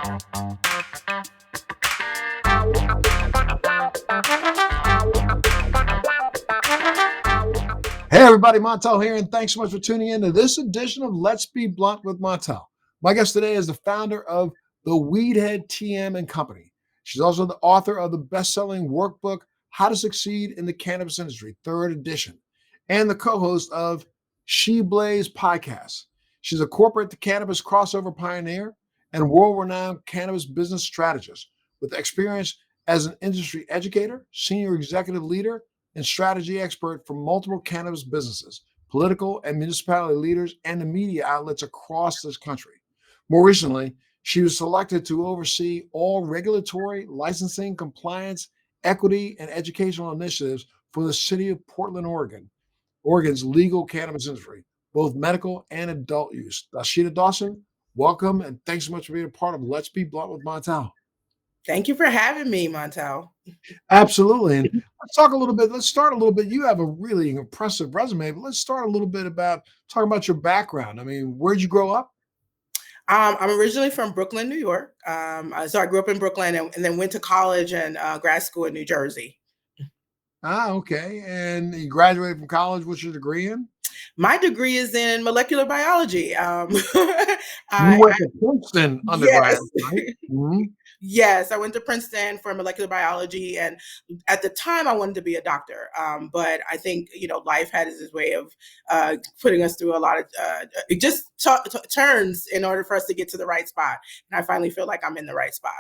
Hey everybody, Montel here, and thanks so much for tuning in to this edition of Let's Be Blunt with Montel. My guest today is the founder of the WeedHead TM and Company. She's also the author of the best-selling workbook, How to Succeed in the Cannabis Industry, 3rd edition, and the co-host of She Blaze podcast. She's a corporate-to-cannabis crossover pioneer and world-renowned cannabis business strategist with experience as an industry educator, senior executive leader, and strategy expert for multiple cannabis businesses, political and municipality leaders, and the media outlets across this country. More recently, she was selected to oversee all regulatory, licensing, compliance, equity, and educational initiatives for the city of Portland, Oregon, Oregon's legal cannabis industry, both medical and adult use. Dasheeda Dawson, welcome, and thanks so much for being a part of Let's Be Blunt with Montel. Thank you for having me, Montel. Absolutely. And let's talk a little bit. Let's start a little bit. You have a really impressive resume, but let's start a little bit about talking about your background. I mean, where'd you grow up? I'm originally from Brooklyn, New York. So I grew up in Brooklyn and then went to college and grad school in New Jersey. Okay. And you graduated from college. What's your degree in? My degree is in molecular biology. You went to Princeton undergrad, yes. right? Mm-hmm. Yes, I went to Princeton for molecular biology, and at the time I wanted to be a doctor. But I think life had its way of putting us through a lot of turns in order for us to get to the right spot. And I finally feel like I'm in the right spot.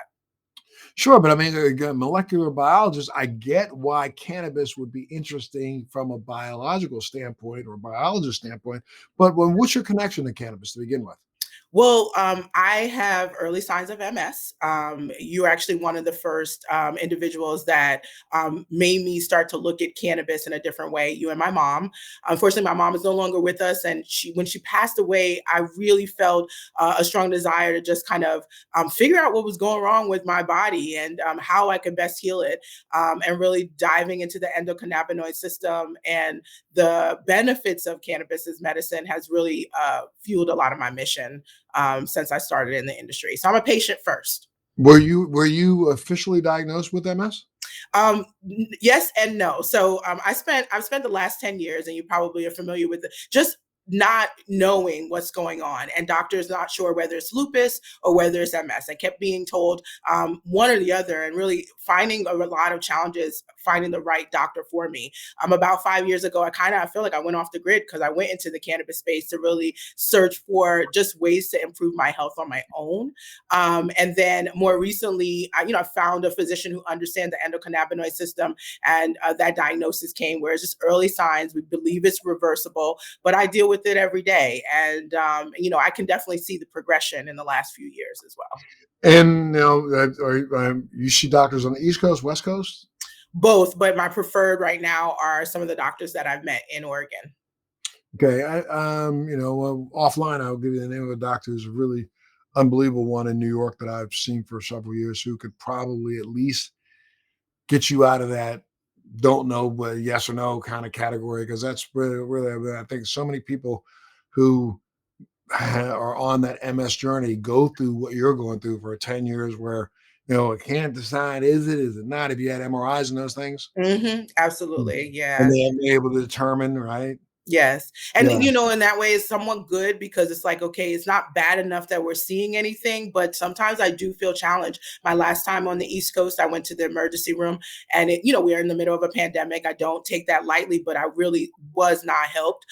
Sure, but I mean, again, molecular biologist, I get why cannabis would be interesting from a biological standpoint or biologist standpoint. But what's your connection to cannabis to begin with? Well, I have early signs of MS. You're actually one of the first individuals that made me start to look at cannabis in a different way. You and my mom. Unfortunately, my mom is no longer with us, and when she passed away, I really felt a strong desire to just kind of figure out what was going wrong with my body and how I could best heal it, and really diving into the endocannabinoid system and the benefits of cannabis as medicine has really fueled a lot of my mission since I started in the industry. So I'm a patient first. Were you officially diagnosed with MS? Yes and no. So I've spent the last 10 years, and you probably are familiar with it, just not knowing what's going on, and doctors not sure whether it's lupus or whether it's MS. I kept being told one or the other, and really finding a lot of challenges finding the right doctor for me. About 5 years ago, I feel like I went off the grid because I went into the cannabis space to really search for just ways to improve my health on my own. And then more recently, I found a physician who understands the endocannabinoid system, and that diagnosis came where it's just early signs. We believe it's reversible, but I deal with it every day. And, I can definitely see the progression in the last few years as well. And you see doctors on the East Coast, West Coast? Both, but my preferred right now are some of the doctors that I've met in Oregon. Okay. Offline, I'll give you the name of a doctor who's a really unbelievable one in New York that I've seen for several years, who could probably at least get you out of that don't know, but yes or no kind of category, because that's really, I think so many people who are on that MS journey go through what you're going through for 10 years where, it can't decide, is it not, if you had MRIs and those things. Mm-hmm. Absolutely. Yeah. And then be able to determine, right? Yes. And, Yeah. in that way, it's somewhat good because it's like, okay, it's not bad enough that we're seeing anything, but sometimes I do feel challenged. My last time on the East Coast, I went to the emergency room, and we are in the middle of a pandemic. I don't take that lightly, but I really was not helped.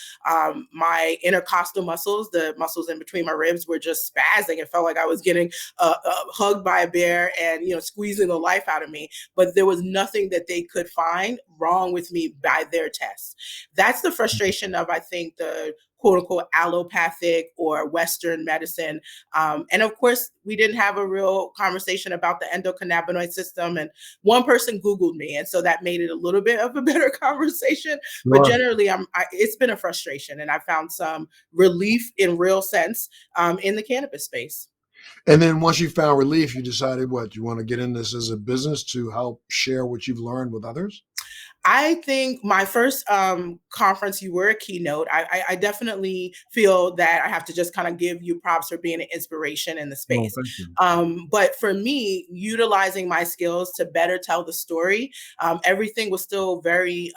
My intercostal muscles, the muscles in between my ribs, were just spazzing. It felt like I was getting hugged by a bear and, squeezing the life out of me. But there was nothing that they could find wrong with me by their tests. That's the frustration of, I think, the quote unquote allopathic or Western medicine. And of course, we didn't have a real conversation about the endocannabinoid system. And one person Googled me. And so that made it a little bit of a better conversation. Sure. But generally, it's been a frustration. And I found some relief in real sense in the cannabis space. And then once you found relief, you decided you want to get in this as a business to help share what you've learned with others? I think my first conference, you were a keynote. I definitely feel that I have to just kind of give you props for being an inspiration in the Well, space. thank you. But for me, utilizing my skills to better tell the story, everything was still very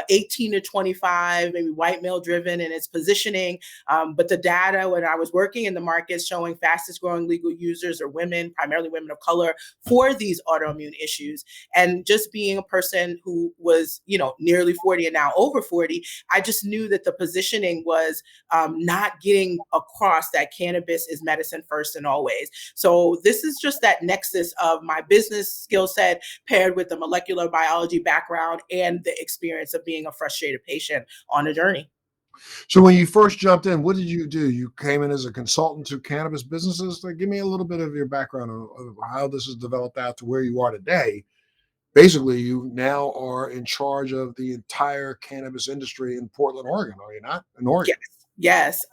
18 to 25, maybe white male driven in its positioning. But the data when I was working in the markets showing fastest growing legal users are women, primarily women of color, for these autoimmune issues. And just being a person who was, nearly 40 and now over 40, I just knew that the positioning was not getting across that cannabis is medicine first and always. So this is just that nexus of my business skill set paired with the molecular biology background and the experience of being a frustrated patient on a journey. So when you first jumped in, what did you do? You came in as a consultant to cannabis businesses. Like, give me a little bit of your background of how this has developed out to where you are today. Basically, you now are in charge of the entire cannabis industry in Portland, Oregon, are you not? In Yes. Oregon. Yes.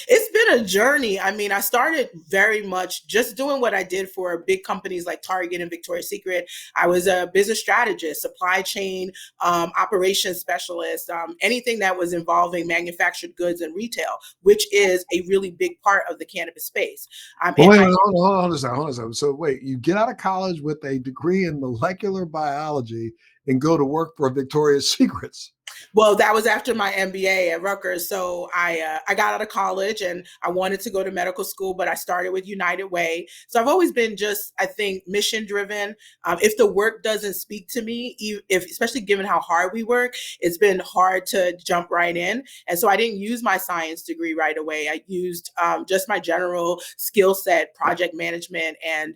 It's been a journey. I mean, I started very much just doing what I did for big companies like Target and Victoria's Secret. I was a business strategist, supply chain, operations specialist, anything that was involving manufactured goods and retail, which is a really big part of the cannabis space. Well, And wait a I minute, hold on a second, hold on a second. So wait, you get out of college with a degree in molecular biology and go to work for Victoria's Secrets. Well, that was after my MBA at Rutgers. So I got out of college and I wanted to go to medical school, but I started with United Way. So I've always been just, I think, mission driven. If the work doesn't speak to me, if especially given how hard we work, it's been hard to jump right in. And so I didn't use my science degree right away. I used just my general skill set, project management, and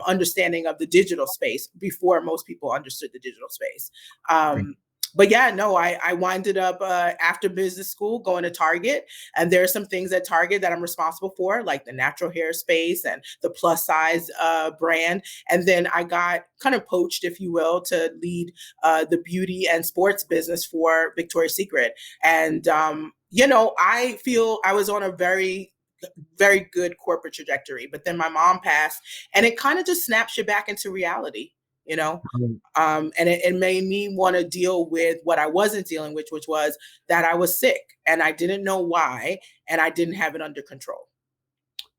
understanding of the digital space before most people understood the digital space. Um, but yeah, no, I winded up after business school going to Target. And there are some things at Target that I'm responsible for, like the natural hair space and the plus size brand. And then I got kind of poached, if you will, to lead the beauty and sports business for Victoria's Secret. And, I feel I was on a very good corporate trajectory. But then my mom passed and it kind of just snaps you back into reality, you know? And it made me want to deal with what I wasn't dealing with, which was that I was sick and I didn't know why and I didn't have it under control.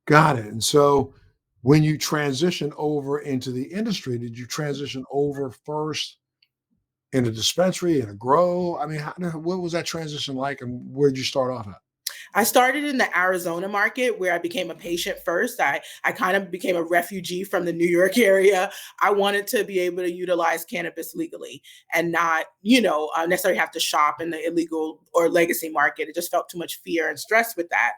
Got it. And so when you transition over into the industry, did you transition over first in a dispensary, in a grow? I mean, what was that transition like and where did you start off at? I started in the Arizona market where I became a patient first. I kind of became a refugee from the New York area. I wanted to be able to utilize cannabis legally and not, necessarily have to shop in the illegal or legacy market. It just felt too much fear and stress with that.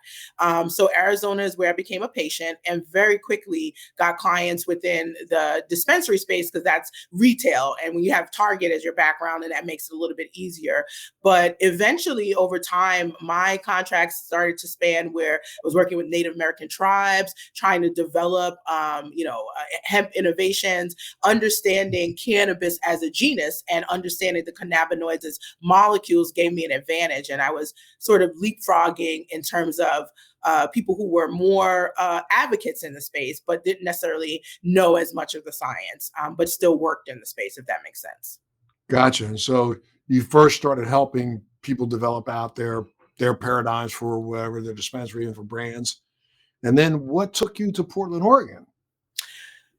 So Arizona is where I became a patient and very quickly got clients within the dispensary space because that's retail. And when you have Target as your background, and that makes it a little bit easier. But eventually, over time, my contracts started to span where I was working with Native American tribes, trying to develop, hemp innovations, understanding cannabis as a genus and understanding the cannabinoids as molecules gave me an advantage. And I was sort of leapfrogging in terms of people who were more advocates in the space, but didn't necessarily know as much of the science, but still worked in the space, if that makes sense. Gotcha. And so you first started helping people develop out their paradigms for whatever their dispensary and for brands. And then what took you to Portland, Oregon?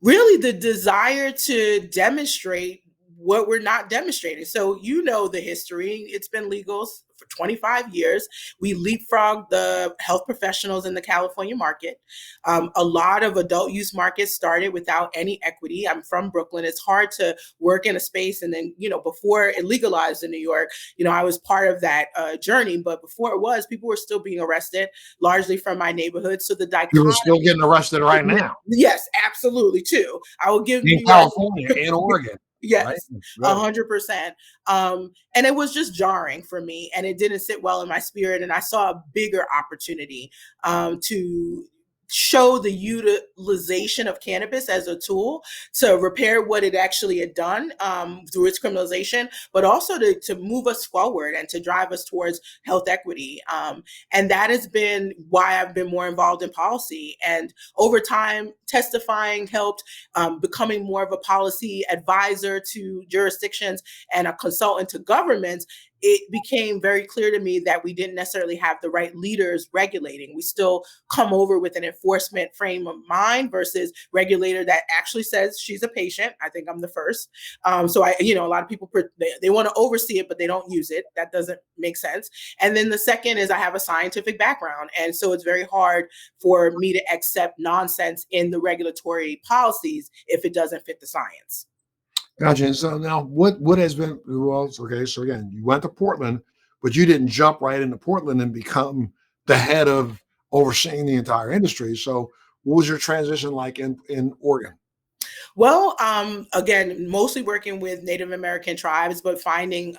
Really the desire to demonstrate what we're not demonstrating. So, the history, it's been legal for 25 years. We leapfrogged the health professionals in the California market. A lot of adult use markets started without any equity. I'm from Brooklyn. It's hard to work in a space. And then, before it legalized in New York, I was part of that journey. But before it was, people were still being arrested, largely from my neighborhood. So the People are still dichotomy. getting arrested right now Yes, absolutely, too. I will give in New York. California, in Oregon, right? Yes, Good. 100%. And it was just jarring for me, and it didn't sit well in my spirit. And I saw a bigger opportunity to show the utilization of cannabis as a tool to repair what it actually had done through its criminalization, but also to move us forward and to drive us towards health equity. And that has been why I've been more involved in policy. And over time, testifying helped, becoming more of a policy advisor to jurisdictions and a consultant to governments. It became very clear to me that we didn't necessarily have the right leaders regulating. We still come over with an enforcement frame of mind versus regulator that actually says she's a patient. I think I'm the first. So a lot of people they want to oversee it, but they don't use it. That doesn't make sense. And then the second is I have a scientific background, and so it's very hard for me to accept nonsense in the regulatory policies if it doesn't fit the science. Gotcha. And so now, what has been well? Okay, so again, you went to Portland, but you didn't jump right into Portland and become the head of overseeing the entire industry. So, what was your transition like in Oregon? Well, again, mostly working with Native American tribes, but finding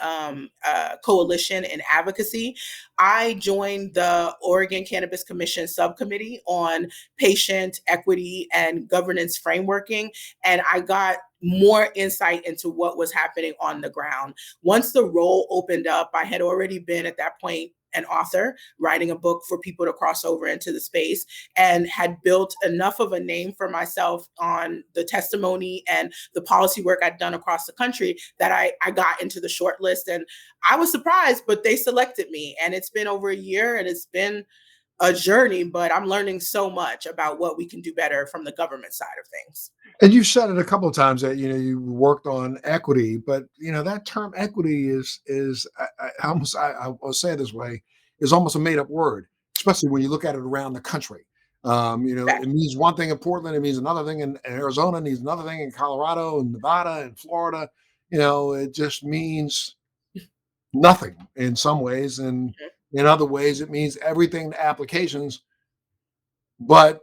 coalition and advocacy. I joined the Oregon Cannabis Commission subcommittee on patient equity and governance frameworking, and I got more insight into what was happening on the ground. Once the role opened up, I had already been at that point an author, writing a book for people to cross over into the space, and had built enough of a name for myself on the testimony and the policy work I'd done across the country that I got into the short list. And I was surprised, but they selected me. And it's been over a year and it's been a journey, but I'm learning so much about what we can do better from the government side of things. And you've said it a couple of times that you worked on equity, but that term equity is I almost I'll say it this way, is almost a made up word, especially when you look at it around the country. It means one thing in Portland, it means another thing in Arizona, it means another thing in Colorado and Nevada and Florida. It just means nothing in some ways, and in other ways, it means everything to applications, but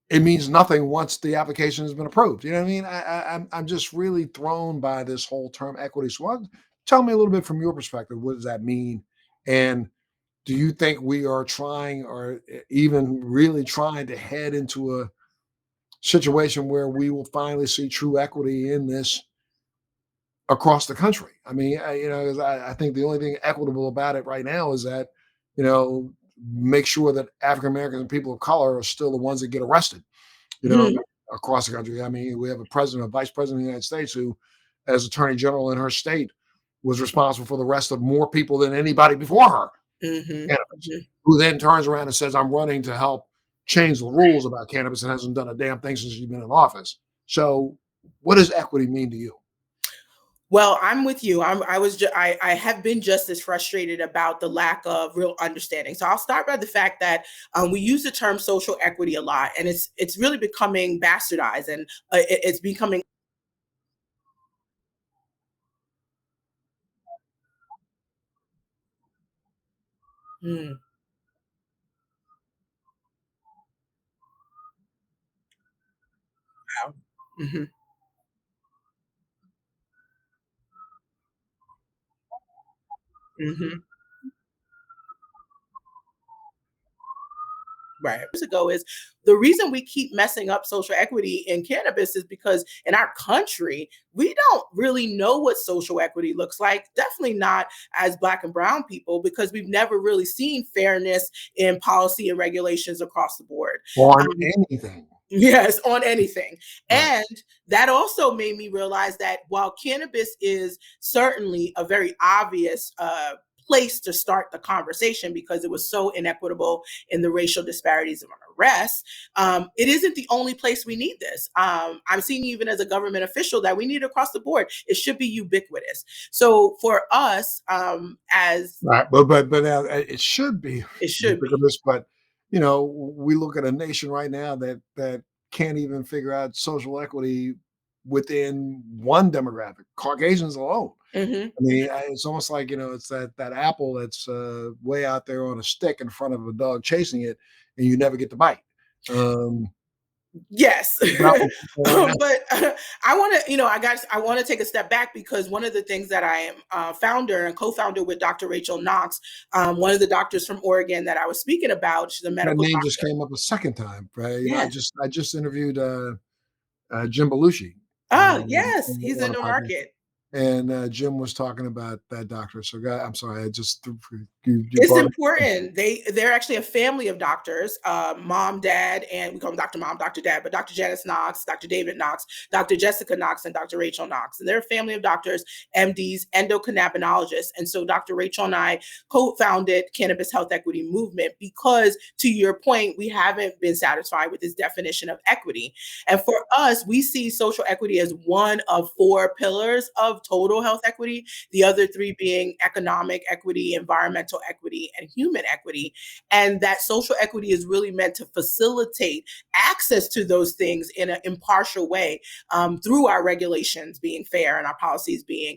it means nothing once the application has been approved. You know what I mean? I'm just really thrown by this whole term equity. So tell me a little bit from your perspective. What does that mean? And do you think we are trying, or even really trying, to head into a situation where we will finally see true equity in this across the country? I mean, 'cause I think the only thing equitable about it right now is that you know make sure that African Americans and people of color are still the ones that get arrested you know, Mhm. across the country. I mean, we have a president, a vice president of the United States who, as attorney general in her state, was responsible for the arrest of more people than anybody before her, Mhm. cannabis, Mhm. who then turns around and says, I'm running to help change the rules about cannabis and hasn't done a damn thing since she's been in office. So, what does equity mean to you? Well, I'm with you. I have been just as frustrated about the lack of real understanding. So I'll start by the fact that we use the term social equity a lot, and it's really becoming bastardized, and it's becoming. Mm, wow. Mhm. Mhm. Right. Years ago is the reason we keep messing up social equity in cannabis is because in our country, we don't really know what social equity looks like. Definitely not as Black and Brown people, because we've never really seen fairness in policy and regulations across the board. On Um, anything. Yes, on anything. Right. And that also made me realize that while cannabis is certainly a very obvious place to start the conversation because it was so inequitable in the racial disparities of arrests, it isn't the only place we need this. I'm seeing even as a government official that we need it across the board. It should be ubiquitous. So for us, as Right. But it should be it should be. ubiquitous. But we look at a nation right now that can't even figure out social equity within one demographic, Caucasians alone. Mhm. I mean, it's almost like it's that apple that's way out there on a stick in front of a dog chasing it, and you never get to bite. Um, Yes. Keep it up with people on that. But I want to, I want to take a step back because one of the things that I am founder and co-founder with Dr. Rachel Knox, one of the doctors from Oregon that I was speaking about, she's a That medical name just doctor. came up a second time, right? Yeah. I just interviewed Jim Belushi Oh, yes. He's on in a the podcast, market. and Jim was talking about that doctor. So, I'm sorry, I just you It's brought it. important. They're actually a family of doctors, mom, dad, and we call them Dr. Mom, Dr. Dad, but Dr. Janice Knox, Dr. David Knox, Dr. Jessica Knox, and Dr. Rachel Knox. And they're a family of doctors, MDs, endocannabinoologists. And so Dr. Rachel and I co-founded Cannabis Health Equity Movement because, to your point, we haven't been satisfied with this definition of equity. And for us, we see social equity as one of four pillars of total health equity, the other three being economic equity, environmental equity, and human equity. And that social equity is really meant to facilitate access to those things in an impartial way, through our regulations being fair and our policies being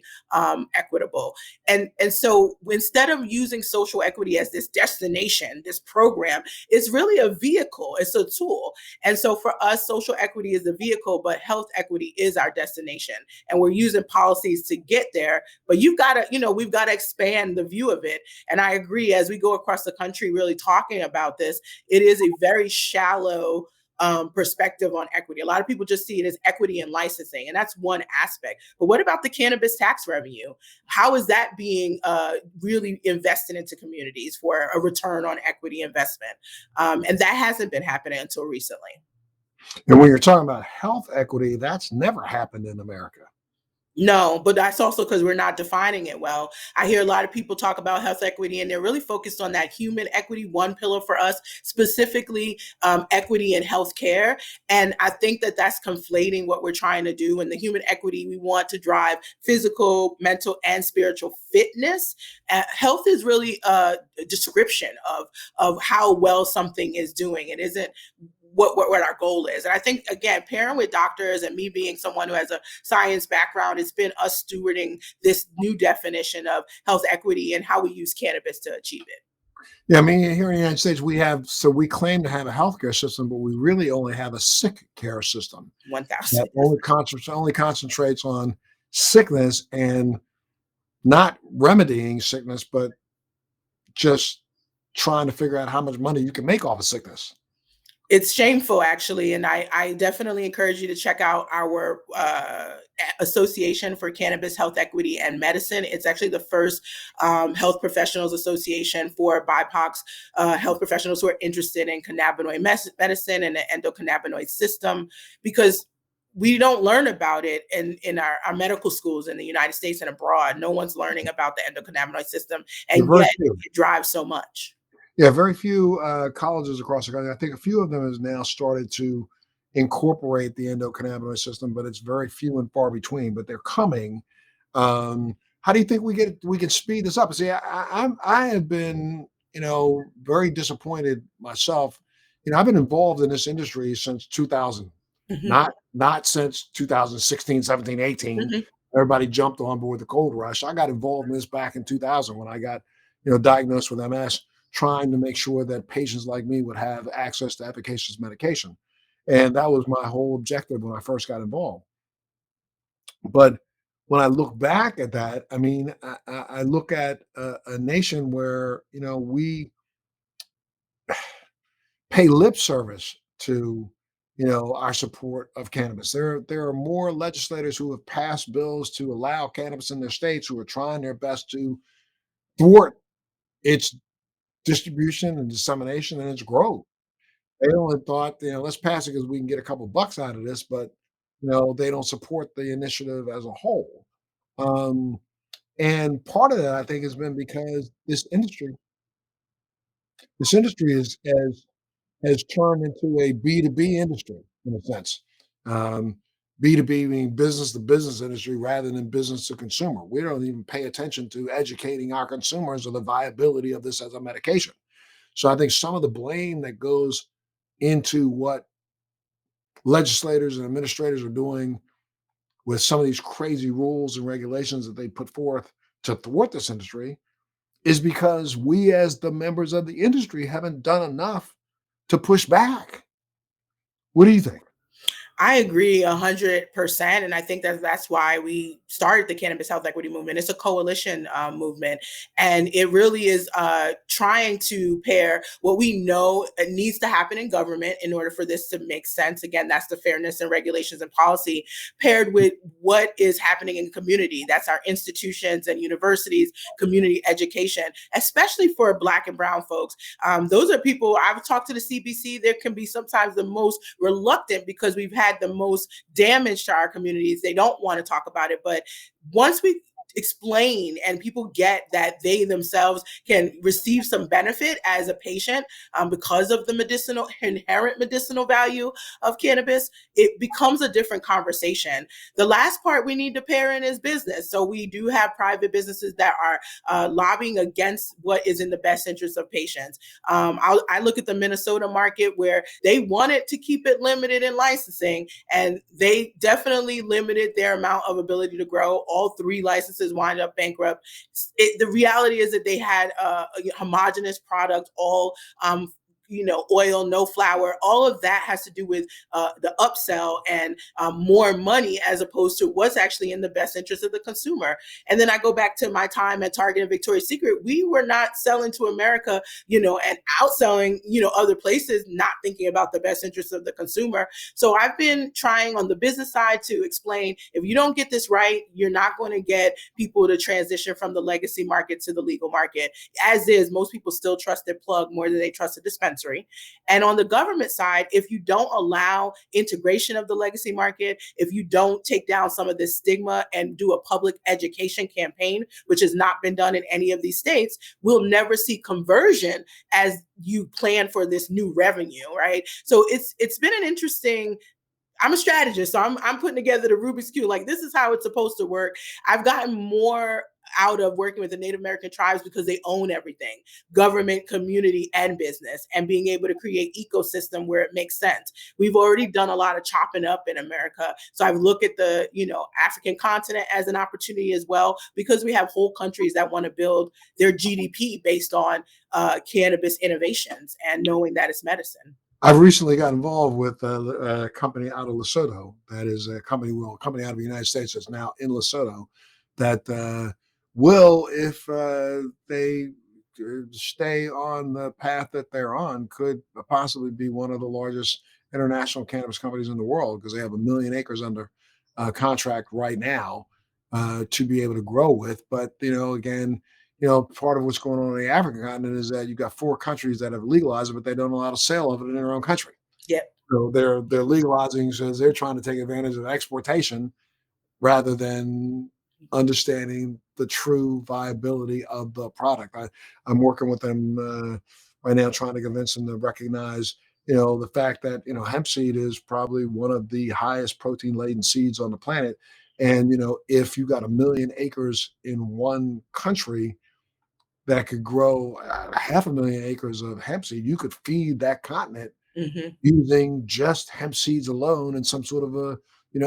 equitable. And so instead of using social equity as this destination, this program, it's really a vehicle, it's a tool. And so for us, social equity is the vehicle, but health equity is our destination. And we're using policies to get there. But you've got to, we've got to expand the view of it. And I agree, as we go across the country really talking about this, it is a very shallow perspective on equity. A lot of people just see it as equity and licensing, and that's one aspect. But what about the cannabis tax revenue? How is that being really invested into communities for a return on equity investment? And that hasn't been happening until recently. And when you're talking about health equity, that's never happened in America. No, but that's also because we're not defining it well. I hear a lot of people talk about health equity and they're really focused on that human equity, one pillar for us, specifically equity in healthcare. And I think that that's conflating what we're trying to do. In the human equity, we want to drive physical, mental, and spiritual fitness. Health is really a description of how well something is doing. It isn't what our goal is. And I think, again, pairing with doctors and me being someone who has a science background, it's been us stewarding this new definition of health equity and how we use cannabis to achieve it. Yeah, I mean, here in the United States, we claim to have a healthcare system, but we really only have a sick care system that 1000. only concentrates on sickness and not remedying sickness, but just trying to figure out how much money you can make off of sickness. It's shameful, actually, and I definitely encourage you to check out our Association for Cannabis Health Equity and Medicine. It's actually the first health professionals association for BIPOCs, health professionals who are interested in cannabinoid medicine and the endocannabinoid system, because we don't learn about it in our medical schools in the United States and abroad. No one's learning about the endocannabinoid system, There are and very yet few. it drives so much. Yeah, very few colleges across the country. I think a few of them has now started to incorporate the endocannabinoid system, but it's very few and far between. But they're coming. How do you think we can speed this up? See, I have been very disappointed myself. I've been involved in this industry since 2000, Mhm, not since 2016, 17, 18. mhm. Everybody jumped on board the gold rush. I got involved in this back in 2000 when I got diagnosed with MS, trying to make sure that patients like me would have access to efficacious medication. And that was my whole objective when I first got involved. But when I look back at that, I mean, I look at a nation where, we pay lip service to, our support of cannabis. There are more legislators who have passed bills to allow cannabis in their states who are trying their best to thwart its distribution and dissemination and its growth. They only thought, let's pass it because we can get a couple bucks out of this, but they don't support the initiative as a whole. Um, and part of that, I think, has been because this industry has turned into a B2B industry in a sense. Um, B2B meaning business to business industry rather than business to consumer. We don't even pay attention to educating our consumers of the viability of this as a medication. So I think some of the blame that goes into what legislators and administrators are doing with some of these crazy rules and regulations that they put forth to thwart this industry is because we, as the members of the industry, haven't done enough to push back. What do you think? I agree 100%. And I think that's why we started the Cannabis Health Equity Movement. It's a coalition movement. And it really is trying to pair what we know needs to happen in government in order for this to make sense. Again, that's the fairness and regulations and policy paired with what is happening in the community. That's our institutions and universities, community education, especially for Black and brown folks. Those are people, I've talked to the CBC, there can be sometimes the most reluctant because we've had the most damage to our communities. They don't want to talk about it. But once we explain and people get that they themselves can receive some benefit as a patient because of the inherent medicinal value of cannabis, it becomes a different conversation. The last part we need to pair in is business. So we do have private businesses that are lobbying against what is in the best interest of patients. I look at the Minnesota market where they wanted to keep it limited in licensing, and they definitely limited their amount of ability to grow. All 3 licenses wind up bankrupt. The reality is that they had a homogenous product, all oil, no flour. All of that has to do with the upsell and more money as opposed to what's actually in the best interest of the consumer. And then I go back to my time at Target and Victoria's Secret. We were not selling to America, and outselling, other places, not thinking about the best interest of the consumer. So I've been trying on the business side to explain, if you don't get this right, you're not going to get people to transition from the legacy market to the legal market. As is, most people still trust their plug more than they trust a dispensary. And on the government side, if you don't allow integration of the legacy market, if you don't take down some of this stigma and do a public education campaign, which has not been done in any of these states, we'll never see conversion as you plan for this new revenue, right? So it's been an interesting. I'm a strategist, so I'm putting together the Rubik's Cube. Like, this is how it's supposed to work. I've gotten more out of working with the Native American tribes because they own everything: government, community, and business, and being able to create ecosystem where it makes sense. We've already done a lot of chopping up in America. So I've looked at the, African continent as an opportunity as well, because we have whole countries that want to build their GDP based on cannabis innovations and knowing that it's medicine. I've recently got involved with a company out of Lesotho. That is a company out of the United States that's now in Lesotho. That will, if they stay on the path that they're on, could possibly be one of the largest international cannabis companies in the world, because they have 1 million acres under contract right now to be able to grow with. But again, part of what's going on in the African continent is that you've got 4 countries that have legalized it, but they don't allow the sale of it in their own country. Yep. So they're legalizing, so they're trying to take advantage of exportation rather than understanding the true viability of the product. I'm working with them right now, trying to convince them to recognize, the fact that hemp seed is probably one of the highest protein laden seeds on the planet. And if you got 1 million acres in one country that could grow 500,000 acres of hemp seed, you could feed that continent Mm-hmm. using just hemp seeds alone in some sort of a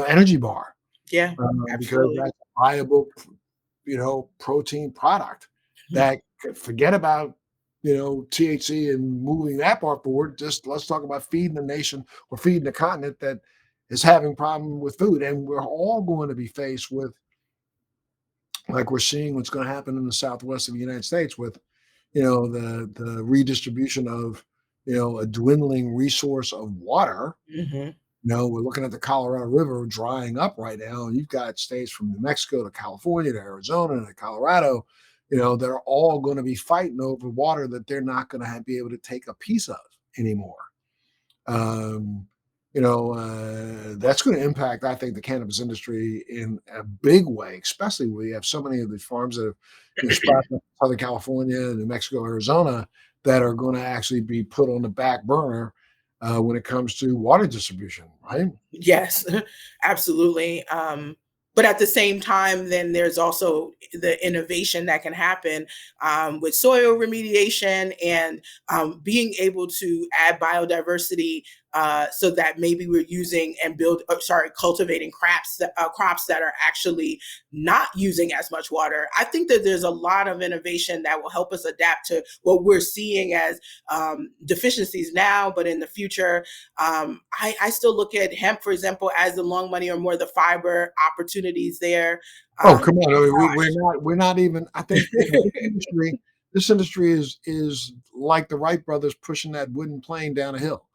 energy bar, Yeah, because absolutely. that's a viable protein product that forget about THC and moving that part forward. Just let's talk about feeding the nation or feeding the continent that is having problem with food. And we're all going to be faced with, like we're seeing what's going to happen in the southwest of the United States with the redistribution of a dwindling resource of water. Mm-hmm. We're looking at the Colorado River drying up right now, and you've got states from New Mexico to California to Arizona to Colorado, that are all going to be fighting over water that they're not going to be able to take a piece of anymore. Um, that's going to impact, I think, the cannabis industry in a big way, especially when you have so many of the farms that have sprouted up in Southern California, New Mexico, Arizona, that are going to actually be put on the back burner when it comes to water distribution, right? Yes, absolutely. But at the same time, then there's also the innovation that can happen with soil remediation and being able to add biodiversity so that maybe we're using and cultivating crops that are actually not using as much water. I think that there's a lot of innovation that will help us adapt to what we're seeing as deficiencies now, but in the future, I still look at hemp, for example, as the long money or more the fiber opportunities there. Oh, come on. I mean, we're not even, I think, this industry is like the Wright brothers pushing that wooden plane down a hill.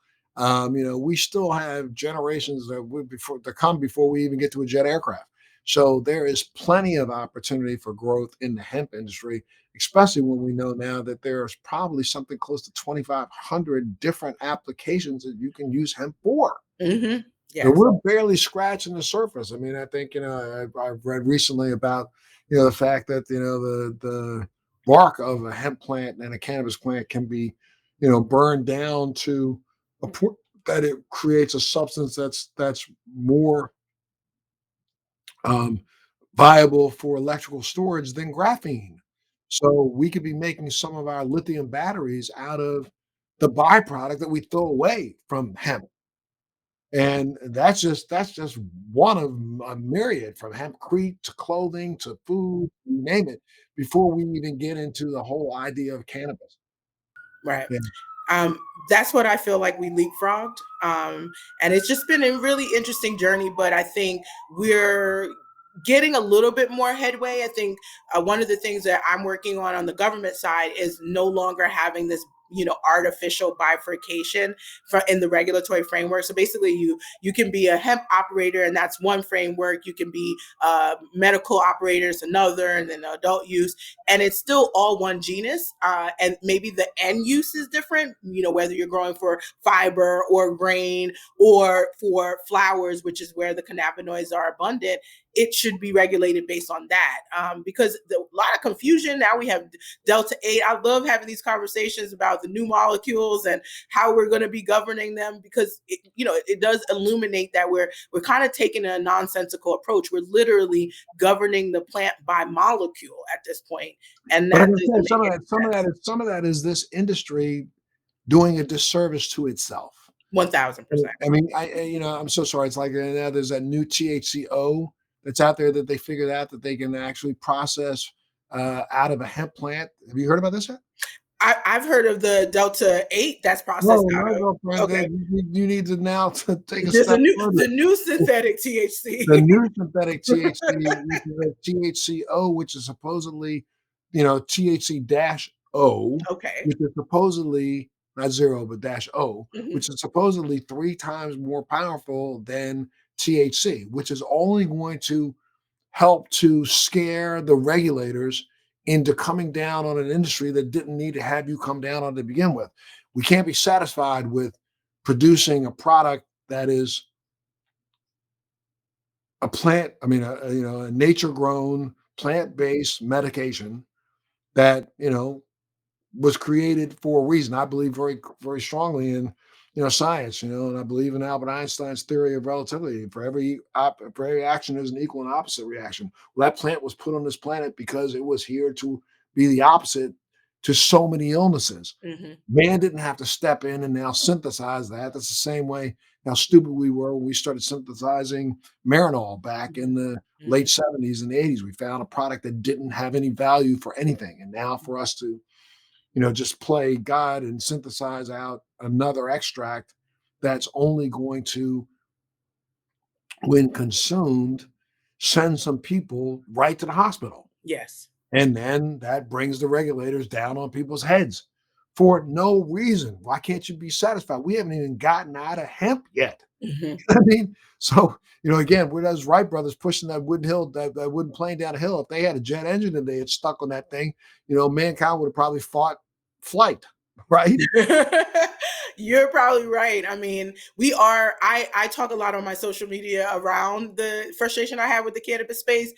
We still have generations that come before we even get to a jet aircraft. So there is plenty of opportunity for growth in the hemp industry, especially when we know now that there's probably something close to 2,500 different applications that you can use hemp for. Mm-hmm. And Yes. we're barely scratching the surface. I mean, I think, I've read recently about, the fact that, the bark of a hemp plant and a cannabis plant can be, burned down to a point that it creates a substance that's more um, viable for electrical storage than graphene. So we could be making some of our lithium batteries out of the byproduct that we throw away from hemp. And that's just one of a myriad, from hempcrete to clothing to food, you name it, before we even get into the whole idea of cannabis. Right. Yeah. Um, that's what I feel like we leapfrogged. And it's just been a really interesting journey, but I think we're getting a little bit more headway. I think one of the things that I'm working on the government side is no longer having this artificial bifurcation in the regulatory framework. So basically you can be a hemp operator and that's one framework. You can be medical operators another, and then adult use, and it's still all one genus, and maybe the end use is different, whether you're growing for fiber or grain or for flowers, which is where the cannabinoids are abundant. It should be regulated based on that, because a lot of confusion. Now we have Delta 8. I love having these conversations about the new molecules and how we're going to be governing them, because it does illuminate that we're kind of taking a nonsensical approach. We're literally governing the plant by molecule at this point, and But I that can doesn't say make any sense. some of that is this industry doing a disservice to itself. 1,000%. I mean, I'm so sorry. It's like now there's that new THCO that's out there that they figured out that they can actually process out of a hemp plant. Have you heard about this yet? I've heard of the Delta 8 that's processed No, out no, of. girlfriend. Okay, You need to now to take a there's step further. the new synthetic THC. The new synthetic THC, which is a THCO, which is supposedly, THC dash O, Okay. which is supposedly not zero, but dash O, Hmm. which is supposedly 3 times more powerful than THC, which is only going to help to scare the regulators into coming down on an industry that didn't need to have you come down on to begin with. We can't be satisfied with producing a product that is a plant, I mean, a nature grown, plant based medication that, was created for a reason. I believe very, very strongly in, science, and I believe in Albert Einstein's theory of relativity. For every action, there's an equal and opposite reaction. Well, that plant was put on this planet because it was here to be the opposite to so many illnesses. Hmm. Man didn't have to step in and now synthesize that. That's the same way how stupid we were when we started synthesizing Marinol back in the Hmm. late 70s and the 80s. We found a product that didn't have any value for anything. And now for us to, just play God and synthesize out another extract that's only going to, when consumed, send some people right to the hospital. Yes. And then that brings the regulators down on people's heads for no reason. Why can't you be satisfied? We haven't even gotten out of hemp yet. Hmm. I mean, so again, we're those Wright brothers pushing that that wooden plane down a hill. If they had a jet engine and they had stuck on that thing, mankind would have probably fought flight, right? You're probably right. I mean, I talk a lot on my social media around the frustration I have with the cannabis space,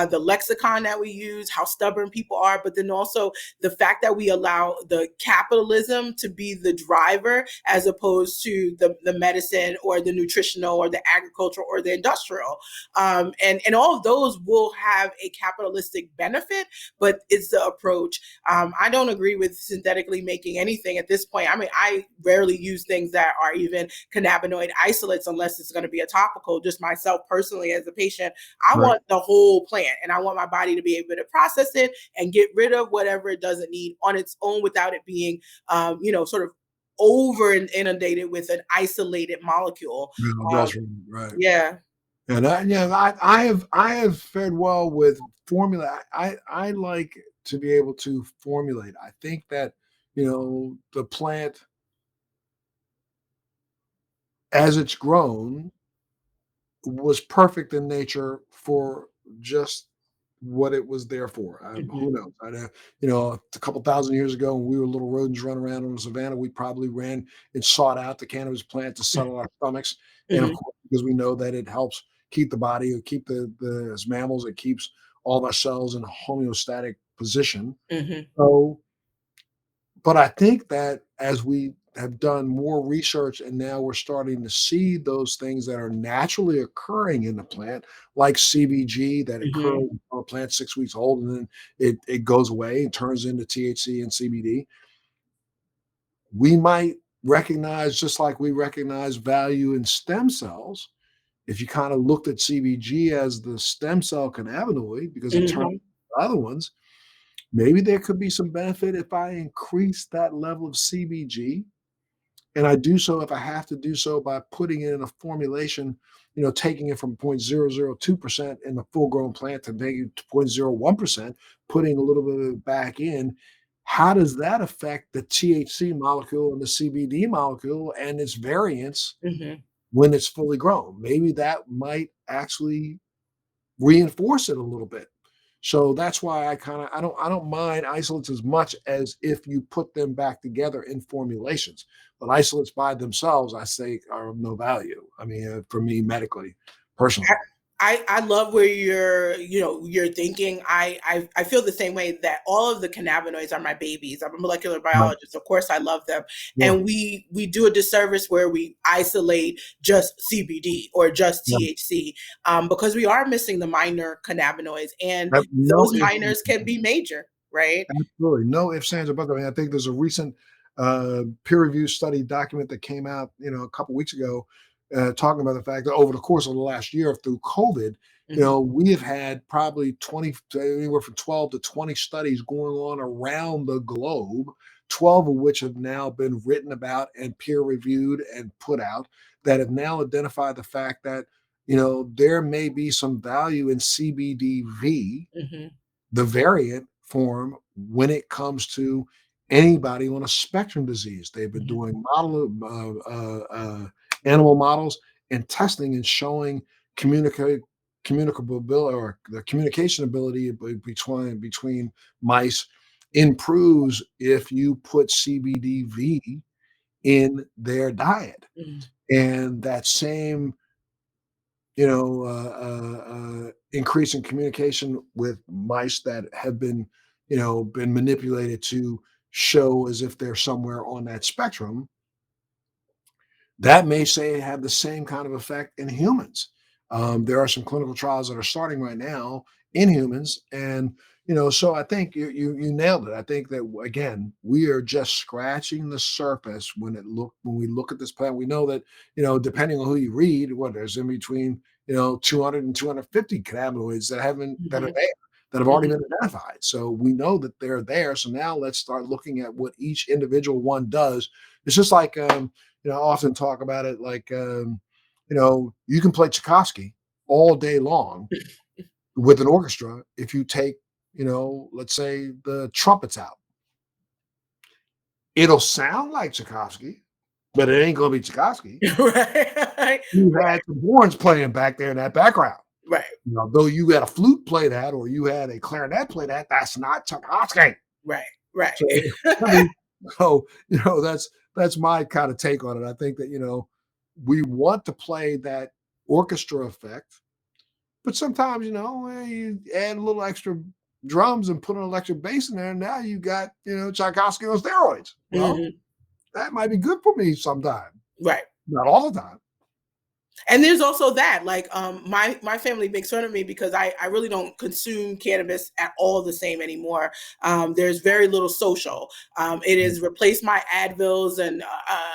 the lexicon that we use, how stubborn people are, but then also the fact that we allow the capitalism to be the driver as opposed to the medicine or the nutritional or the agricultural or the industrial. And all of those will have a capitalistic benefit, but it's the approach. I don't agree with synthetically making anything at this point. I mean, I rarely really use things that are even cannabinoid isolates unless it's going to be a topical. Just myself personally as a patient, I Right. want the whole plant, and I want my body to be able to process it and get rid of whatever it doesn't need on its own without it being, sort of over inundated with an isolated molecule. No, Um, that's right. Right. yeah. And I have fared well with formula. I like to be able to formulate. I think that, the plant as it's grown was perfect in nature for just what it was there for. Who Hmm. knows? A couple thousand years ago, when we were little rodents running around on the savannah, we probably ran and sought out the cannabis plant to settle our stomachs. And of Hmm. course, because we know that it helps keep the body, or keep the as mammals, it keeps all of our cells in a homeostatic position. Hmm. So, but I think that as we have done more research and now we're starting to see those things that are naturally occurring in the plant, like CBG that Hmm. occurs on a plant 6 weeks old, and then it goes away and turns into THC and CBD. We might recognize, just like we recognize value in stem cells, if you kind of looked at CBG as the stem cell cannabinoid because it turns Hmm. other ones, maybe there could be some benefit if I increase that level of CBG. And I do so if I have to do so by putting it in a formulation, taking it from 0.002% in the full grown plant to maybe 0.01%, putting a little bit of it back in. How does that affect the THC molecule and the CBD molecule and its variance Hmm. when it's fully grown? Maybe that might actually reinforce it a little bit. So that's why I don't mind isolates as much as if you put them back together in formulations. But isolates by themselves, I say, are of no value. I mean, for me, medically, personally. I love where you're thinking. I feel the same way that all of the cannabinoids are my babies. I'm a molecular Right. biologist. Of course I love them. Yeah. And we do a disservice where we isolate just CBD or just Yeah. THC, because we are missing the minor cannabinoids, and No those ifs. minors can be major, right? Absolutely. No ifs, ands, or buts. I mean, I think there's a recent peer-reviewed study document that came out, a couple weeks ago, talking about the fact that over the course of the last year through COVID, Hmm. we have had probably 20, anywhere from 12 to 20 studies going on around the globe, 12 of which have now been written about and peer-reviewed and put out, that have now identified the fact that, there may be some value in CBDV, Hmm. the variant form, when it comes to anybody on a spectrum disease. They've been Hmm. doing animal models and testing and showing communicate communicable ability, or the communication ability between mice improves if you put CBDV in their diet. Hmm. And that same increase in communication with mice that have been manipulated to show as if they're somewhere on that spectrum, that may say have the same kind of effect in humans. There are some clinical trials that are starting right now in humans, and so I think you nailed it. I think that again, we are just scratching the surface when we look at this plant. We know that depending on who you read, what there's in between 200 and 250 cannabinoids that are Hmm. there, that have already Hmm. been identified. So we know that they're there. So now let's start looking at what each individual one does. It's just like I often talk about it like, you can play Tchaikovsky all day long with an orchestra if you take, let's say the trumpets out. It'll sound like Tchaikovsky, but it ain't gonna be Tchaikovsky. Right. You had some horns playing back there in that background. Right. Though you had a flute play that, or you had a clarinet play that, that's not Tchaikovsky. Right. Right. So, I mean, that's my kind of take on it. I think that, we want to play that orchestra effect, but sometimes, you add a little extra drums and put an electric bass in there, and now you got, Tchaikovsky on steroids. Well, Hmm. that might be good for me sometime, Right. not all the time. And there's also that, like, my family makes fun of me because I really don't consume cannabis at all the same anymore. There's very little social. It has replaced my Advils and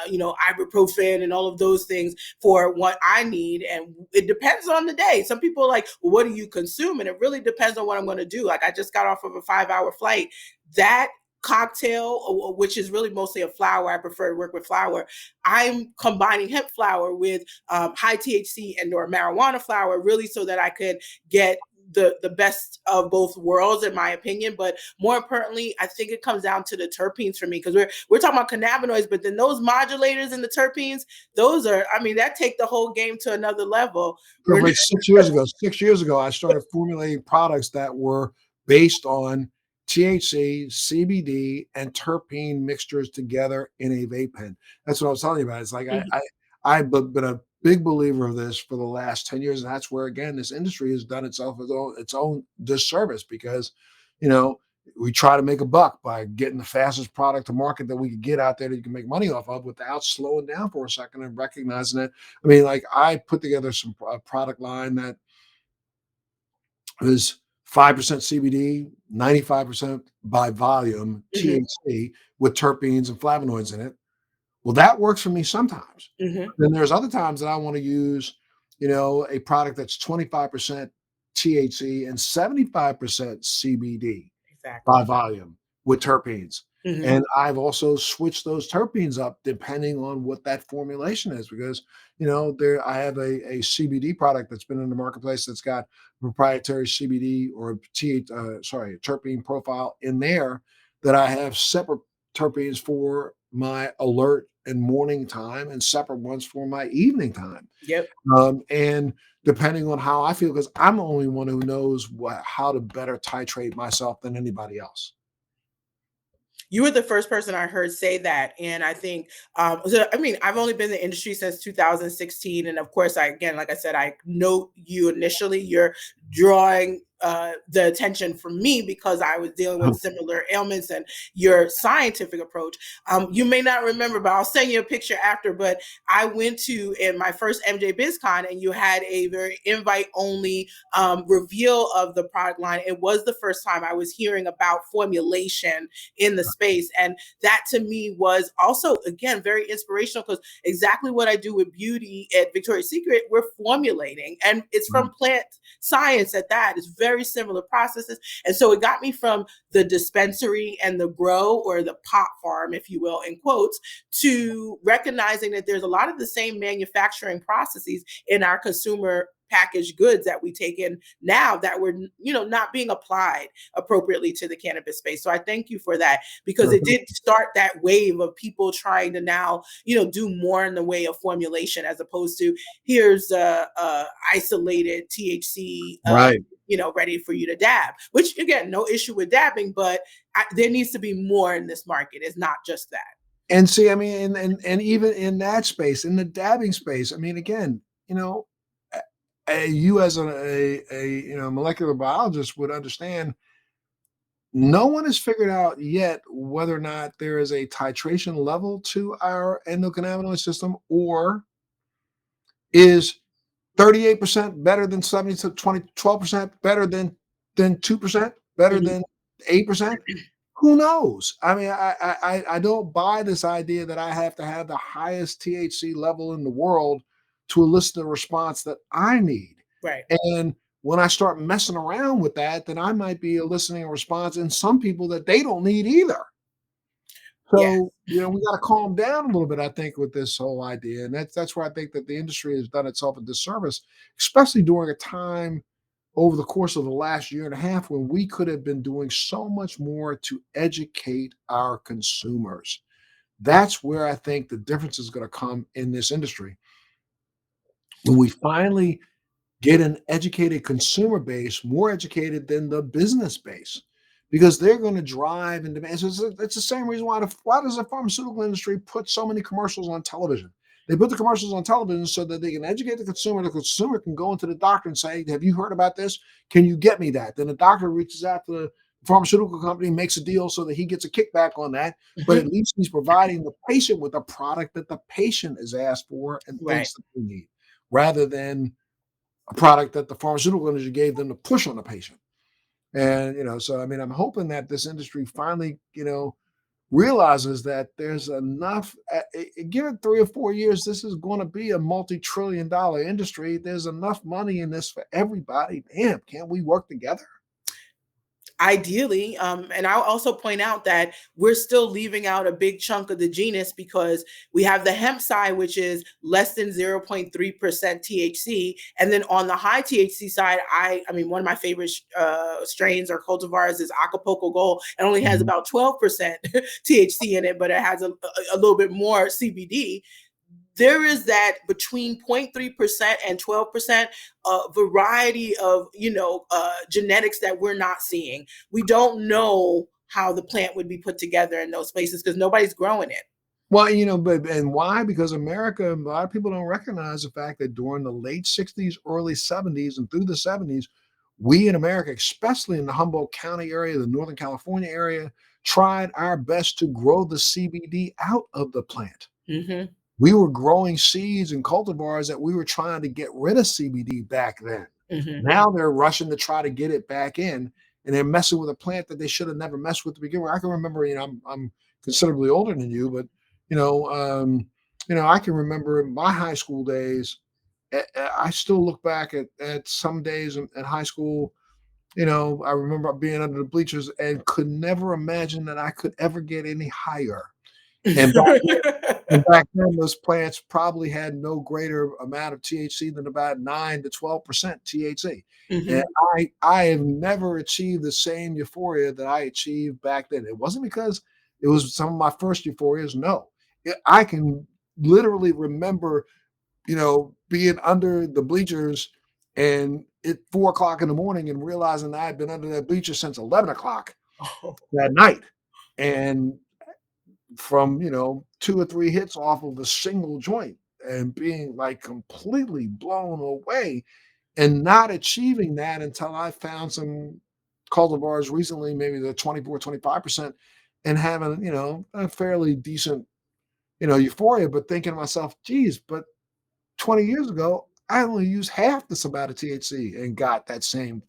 ibuprofen and all of those things for what I need, and it depends on the day. Some people are like, well, what do you consume? And it really depends on what I'm going to do. Like, I just got off of a 5-hour flight. That cocktail, which is really mostly a flower, I prefer to work with flower. I'm combining hemp flower with high THC and or marijuana flower, really, so that I could get the best of both worlds, in my opinion. But more importantly, I think it comes down to the terpenes for me, because we're talking about cannabinoids, but then those modulators and the terpenes, those are, I mean, that take the whole game to another level. So like 6 years ago, I started formulating products that were based on THC, CBD, and terpene mixtures together in a vape pen. That's what I was telling you about. It's like I've been a big believer of this for the last 10 years. And that's where, again, this industry has done itself its own disservice, because, you know, we try to make a buck by getting the fastest product to market that we could get out there that you can make money off of, without slowing down for a second and recognizing it. I mean, like, I put together some product line that is 5% CBD, 95% by volume Mm-hmm, THC with terpenes and flavonoids in it. Well, that works for me sometimes. mm-hmm, Then there's other times that I want to use, a product that's 25% THC and 75% CBD exactly. by volume with terpenes. Mm-hmm, And I've also switched those terpenes up depending on what that formulation is, because there I have a CBD product that's been in the marketplace that's got proprietary CBD or terpene profile in there, that I have separate terpenes for my alert and morning time and separate ones for my evening time. yep. And depending on how I feel, because I'm the only one who knows how to better titrate myself than anybody else. You were the first person I heard say that, and I think, so, I mean, I've only been in the industry since 2016, and of course, again, like I said, I note you initially. You're drawing the attention from me because I was dealing with similar ailments, and your scientific approach. You may not remember, but I'll send you a picture after. But I went to in my first MJ BizCon, and you had a very invite only reveal of the product line. It was the first time I was hearing about formulation in the space. And that to me was also, again, very inspirational, because exactly what I do with beauty at Victoria's Secret, we're formulating, and it's from plant science at that. It's very similar processes. And so it got me from the dispensary and the grow, or the pot farm, if you will, in quotes, to recognizing that there's a lot of the same manufacturing processes in our consumer packaged goods that we take in now, that were not being applied appropriately to the cannabis space. So I thank you for that, because it did start that wave of people trying to now do more in the way of formulation, as opposed to here's isolated THC Right. ready for you to dab, which, again, no issue with dabbing, but there needs to be more in this market. It's not just that. And see, I mean, and even in that space, in the dabbing space, I mean, again, you as a molecular biologist would understand. No one has figured out yet whether or not there is a titration level to our endocannabinoid system, or is 38% better than 70 to 12% better than 2%, better Mhm. than 8%. Who knows? I mean, I don't buy this idea that I have to have the highest THC level in the world to elicit the response that I need. Right. And when I start messing around with that, then I might be eliciting a response in some people that they don't need either. Yeah. So, we got to calm down a little bit, I think, with this whole idea. And that's where I think that the industry has done itself a disservice, especially during a time over the course of the last year and a half when we could have been doing so much more to educate our consumers. That's where I think the difference is going to come in this industry. When we finally get an educated consumer base, more educated than the business base, because they're going to drive and demand. So it's the same reason why does the pharmaceutical industry put so many commercials on television? They put the commercials on television so that they can educate the consumer. The consumer can go into the doctor and say, "Have you heard about this? Can you get me that?" Then the doctor reaches out to the pharmaceutical company, makes a deal so that he gets a kickback on that. But at Mhm. least he's providing the patient with a product that the patient is asked for and Right. thinks that they need. rather than a product that the pharmaceutical industry gave them to push on the patient. And, so I mean, I'm hoping that this industry finally, realizes that there's enough, give it 3 or 4 years, this is going to be a multi-trillion-dollar industry. There's enough money in this for everybody. Damn, can't we work together? Ideally, and I'll also point out that we're still leaving out a big chunk of the genus because we have the hemp side, which is less than 0.3% THC, and then on the high THC side, I mean, one of my favorite strains or cultivars is Acapulco Gold. It only has about 12% THC in it, but it has a little bit more CBD. There is that between 0.3% and 12% variety of, genetics that we're not seeing. We don't know how the plant would be put together in those places because nobody's growing it. Well, and why? Because America, a lot of people don't recognize the fact that during the late 60s, early 70s, and through the 70s, we in America, especially in the Humboldt County area, the Northern California area, tried our best to grow the CBD out of the plant. Mm-hmm. We were growing seeds and cultivars that we were trying to get rid of CBD back then. Mm-hmm. Now they're rushing to try to get it back in, and they're messing with a plant that they should have never messed with to begin with. I can remember, I'm considerably older than you, but I can remember my high school days. I still look back at some days in high school. I remember being under the bleachers and could never imagine that I could ever get any higher. And back then, those plants probably had no greater amount of THC than about 9 to 12% THC. Mm-hmm. And I have never achieved the same euphoria that I achieved back then. It wasn't because it was some of my first euphorias. No, I can literally remember, being under the bleachers and at 4 o'clock in the morning and realizing I had been under that bleacher since 11 o'clock that night. And from 2 or 3 hits off of a single joint and being like completely blown away and not achieving that until I found some cultivars recently, maybe the 24-25%, and having a fairly decent euphoria, but thinking to myself, geez, but 20 years ago I only used half this amount of THC and got that same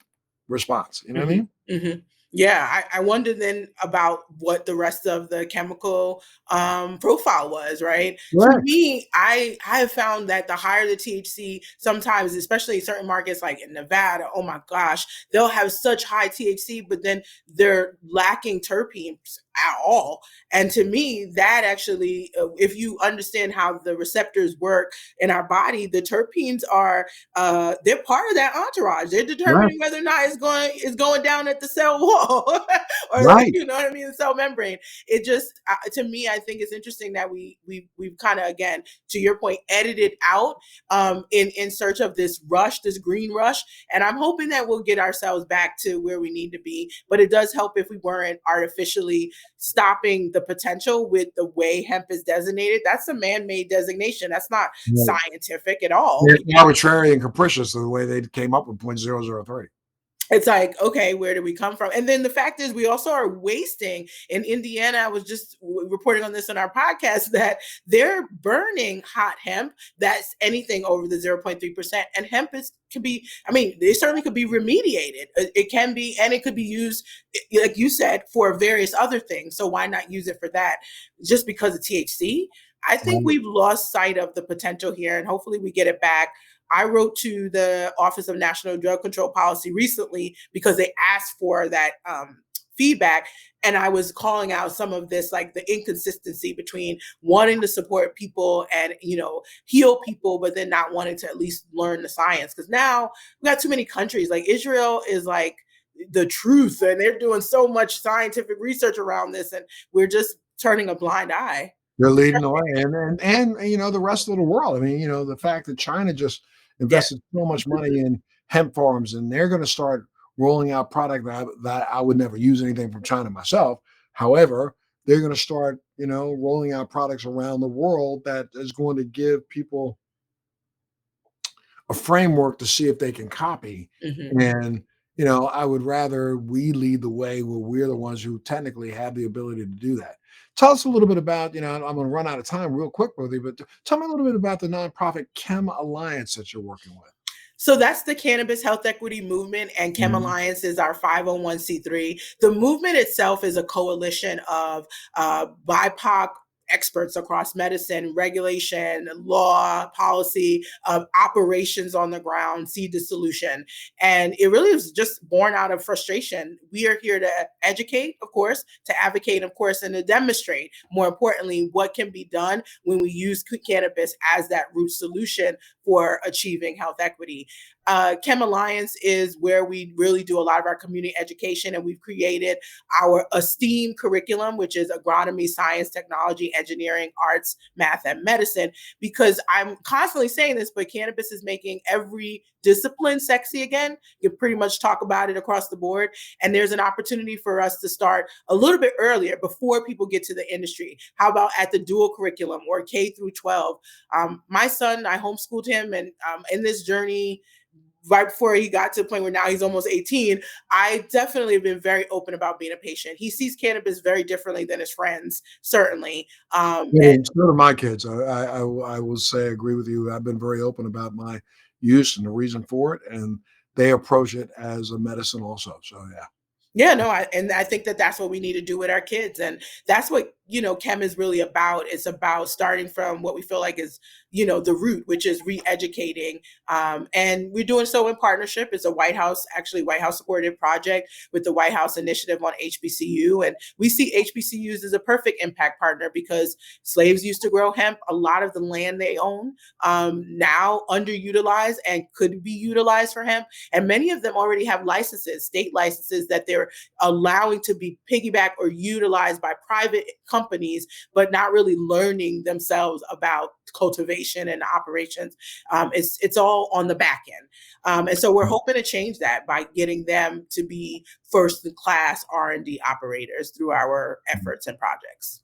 response. You know what I mean? Mm-hmm. Yeah, I wonder then about what the rest of the chemical profile was, right? Right. To me, I have found that the higher the THC, sometimes, especially in certain markets like in Nevada, oh my gosh, they'll have such high THC, but then they're lacking terpenes at all. And to me, that actually, if you understand how the receptors work in our body, the terpenes are they're part of that entourage. They're determining whether or not it's going down at the cell wall or you know what I mean, the cell membrane. It just to me, I think it's interesting that we've kind of, again, to your point, edited out in search of this rush, this green rush. And I'm hoping that we'll get ourselves back to where we need to be. But it does help if we weren't artificially stopping the potential with the way hemp is designated. That's a man-made designation. That's not scientific at all. It's arbitrary and capricious the way they came up with 0.003. It's like, okay, where do we come from? And then the fact is, we also are wasting. In Indiana, I was just reporting on this on our podcast, that they're burning hot hemp that's anything over the 0.3%. And hemp can be, I mean, it certainly could be remediated. It can be, and it could be used, like you said, for various other things. So why not use it for that? Just because of THC? I think we've lost sight of the potential here, and hopefully we get it back. I wrote to the Office of National Drug Control Policy recently because they asked for that feedback. And I was calling out some of this, like the inconsistency between wanting to support people and, heal people, but then not wanting to at least learn the science. Because now we got too many countries. Like Israel is like the truth, and they're doing so much scientific research around this, and we're just turning a blind eye. They're leading the way, and the rest of the world. I mean, the fact that China just invested so much money in hemp farms, and they're going to start rolling out product that I would never use anything from China myself. However, they're going to start, rolling out products around the world that is going to give people a framework to see if they can copy. Mm-hmm. And, I would rather we lead the way where we're the ones who technically have the ability to do that. Tell us a little bit about, I'm going to run out of time real quick with you, but tell me a little bit about the nonprofit Chem Alliance that you're working with. So that's the cannabis health equity movement, and Chem Mhm. Alliance is our 501c3. The movement itself is a coalition of BIPOC experts across medicine, regulation, law, policy, operations on the ground, seed dissolution. And it really is just born out of frustration. We are here to educate, of course, to advocate, of course, and to demonstrate, more importantly, what can be done when we use cannabis as that root solution for achieving health equity. Chem Alliance is where we really do a lot of our community education, and we've created our esteemed curriculum, which is agronomy, science, technology, engineering, arts, math, and medicine. Because I'm constantly saying this, but cannabis is making every discipline sexy again. You can pretty much talk about it across the board. And there's an opportunity for us to start a little bit earlier before people get to the industry. How about at the dual curriculum or K through 12? My son, I homeschooled him, and in this journey, right before he got to the point where now he's almost 18, I definitely have been very open about being a patient. He sees cannabis very differently than his friends, certainly. Yeah, And and so do my kids. I will say, I agree with you. I've been very open about my use and the reason for it, and they approach it as a medicine also. So yeah. yeah, no, I think that that's what we need to do with our kids, and that's what Chem is really about. It's about starting from what we feel like is the root, which is re-educating, and we're doing so in partnership. It's a White House supported project with the White House Initiative on HBCU, and we see HBCUs as a perfect impact partner because slaves used to grow hemp. A lot of the land they own now underutilized and could be utilized for hemp, and many of them already have licenses, state licenses that they're allowing to be piggyback or utilized by private companies, but not really learning themselves about cultivation and operations. It's all on the back end. And so we're hoping to change that by getting them to be first in class R&D operators through our efforts and projects.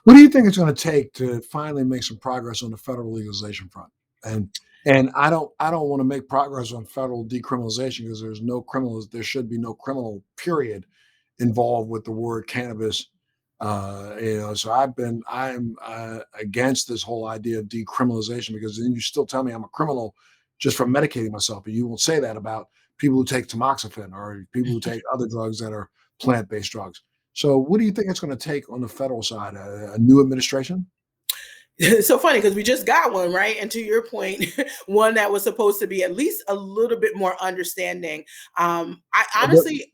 What do you think it's going to take to finally make some progress on the federal legalization front? And I don't want to make progress on federal decriminalization because there's no criminal. There should be no criminal period involved with the word cannabis. So I'm against this whole idea of decriminalization because then you still tell me I'm a criminal just for medicating myself, and you won't say that about people who take tamoxifen or people who take other drugs that are plant-based drugs. So, what do you think it's going to take on the federal side? A new administration? It's so funny because we just got one, right? And to your point, one that was supposed to be at least a little bit more understanding. I But, honestly,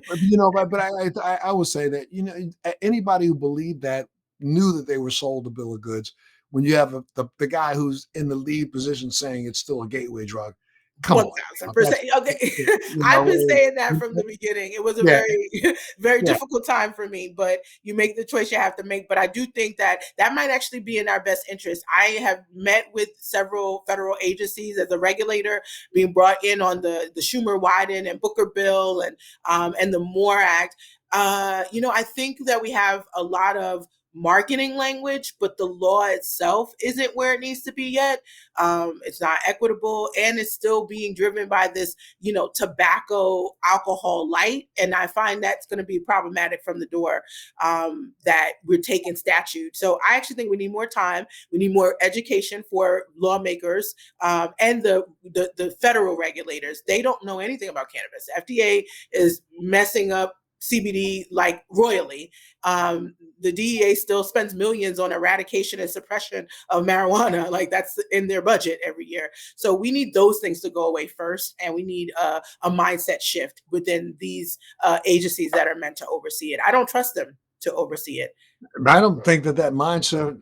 but I would say that anybody who believed that knew that they were sold a bill of goods. When you have the guy who's in the lead position saying it's still a gateway drug, come on, that's 1000%. Okay. you I've know, been saying that it- from the beginning. It was a yeah, very, very yeah. difficult time for me, but you make the choice you have to make. But I do think that that might actually be in our best interest. I have met with several federal agencies as a regulator being brought in on the Schumer Wyden and Booker bill and the MORE Act. I think that we have a lot of marketing language, but the law itself isn't where it needs to be yet. It's not equitable, and it's still being driven by this, tobacco, alcohol light. And I find that's going to be problematic from the door, that we're taking statute. So I actually think we need more time. We need more education for lawmakers and the federal regulators. They don't know anything about cannabis. FDA is messing up CBD like royally. The DEA still spends millions on eradication and suppression of marijuana. Like that's in their budget every year. So we need those things to go away first, and we need a mindset shift within these agencies that are meant to oversee it. I don't trust them to oversee it. I don't think that mindset,